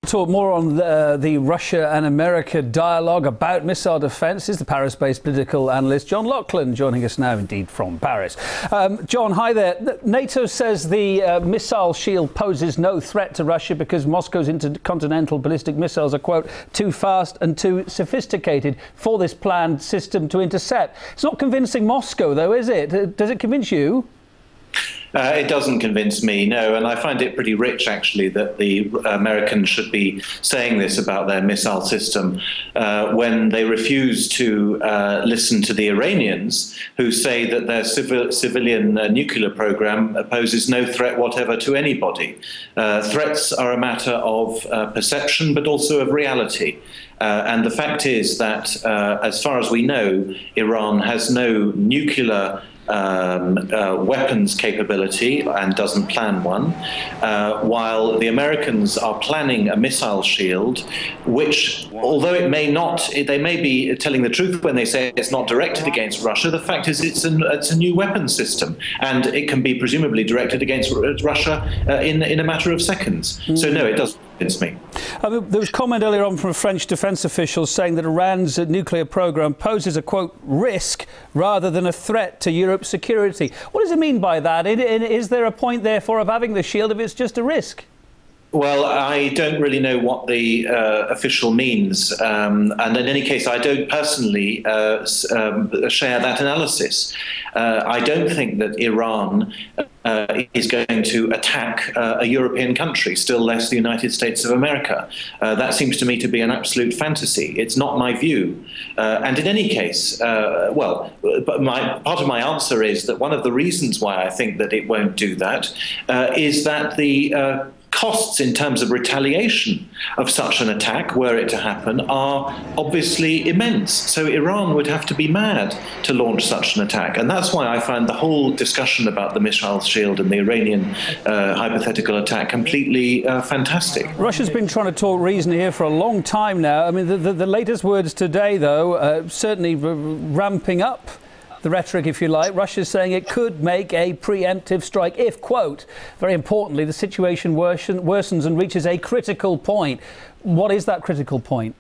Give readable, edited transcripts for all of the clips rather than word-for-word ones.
Talk more on the Russia and America dialogue about missile defence is the Paris-based political analyst John Laughland, joining us now indeed from Paris. John, hi there. NATO says the missile shield poses no threat to Russia because Moscow's intercontinental ballistic missiles are, quote, too fast and too sophisticated for this planned system to intercept. It's not convincing Moscow, though, is it? Does it convince you? It doesn't convince me, no, and I find it pretty rich, actually, that the Americans should be saying this about their missile system when they refuse to listen to the Iranians, who say that their civilian nuclear program poses no threat whatever to anybody. Threats are a matter of perception, but also of reality. And the fact is that, as far as we know, Iran has no nuclear weapons capability and doesn't plan one, while the Americans are planning a missile shield, which, although it may not, they may be telling the truth when they say it's not directed against Russia, the fact is it's a new weapons system, and it can be presumably directed against Russia in a matter of seconds. So no, it doesn't convince me. There was comment earlier on from a French defence official saying that Iran's nuclear programme poses a, quote, risk rather than a threat to Europe's security. What does it mean by that? Is there a point, therefore, of having the shield if it's just a risk? Well, I don't really know what the official means, and in any case, I don't personally share that analysis. I don't think that Iran is going to attack a European country, still less the United States of America. That seems to me to be an absolute fantasy. It's not my view. And in any case, part of my answer is that one of the reasons why I think that it won't do that is that the costs in terms of retaliation of such an attack, were it to happen, are obviously immense. So Iran would have to be mad to launch such an attack. And that's why I find the whole discussion about the missile shield and the Iranian hypothetical attack completely fantastic. Russia's been trying to talk reason here for a long time now. I mean, the latest words today, though, certainly ramping up the rhetoric, if you like. Russia's saying it could make a preemptive strike if, quote, very importantly, the situation worsens and reaches a critical point. What is that critical point?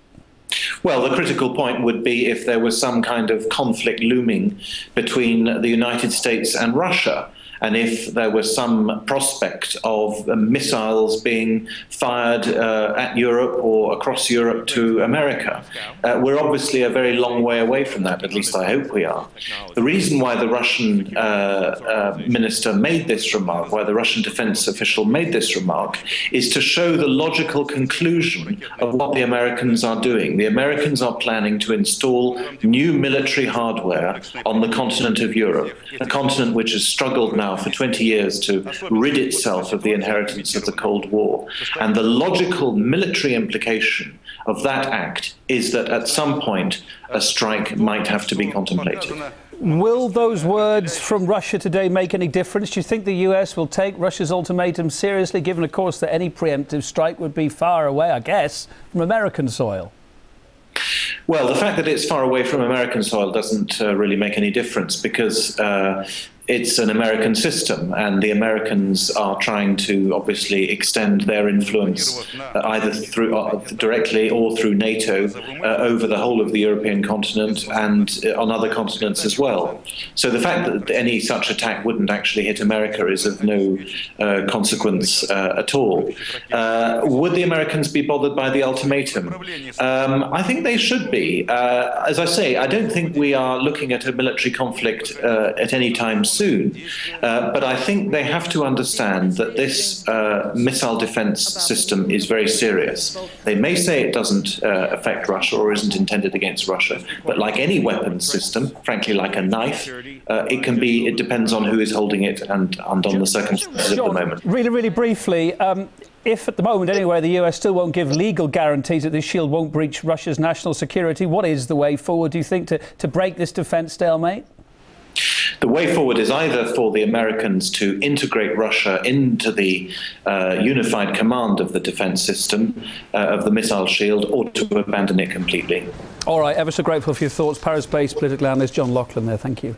Well, the critical point would be if there was some kind of conflict looming between the United States and Russia, and if there was some prospect of missiles being fired at Europe or across Europe to America. We're obviously a very long way away from that, at least I hope we are. The reason why the Russian minister made this remark, why the Russian defense official made this remark, is to show the logical conclusion of what the Americans are doing. The Americans are planning to install new military hardware on the continent of Europe, a continent which has struggled now for 20 years to rid itself of the inheritance of the Cold War. And the logical military implication of that act is that at some point a strike might have to be contemplated. Will those words from Russia today make any difference? Do you think the US will take Russia's ultimatum seriously, given, of course, that any preemptive strike would be far away, I guess, from American soil? Well, the fact that it's far away from American soil doesn't really make any difference, because it's an American system, and the Americans are trying to obviously extend their influence either through directly or through NATO over the whole of the European continent and on other continents as well. So the fact that any such attack wouldn't actually hit America is of no consequence at all. Would the Americans be bothered by the ultimatum? I think they should be. As I say, I don't think we are looking at a military conflict at any time soon, but I think they have to understand that this missile defense system is very serious. They may say it doesn't affect Russia or isn't intended against Russia, but like any weapons system, frankly like a knife, it depends on who is holding it and on the circumstances of the moment. Really briefly, if at the moment anyway the US still won't give legal guarantees that this shield won't breach Russia's national security, what is the way forward, do you think, to break this defense stalemate? The way forward is either for the Americans to integrate Russia into the unified command of the defense system, of the missile shield, or to abandon it completely. All right, ever so grateful for your thoughts. Paris-based political analyst John Laughland there, thank you.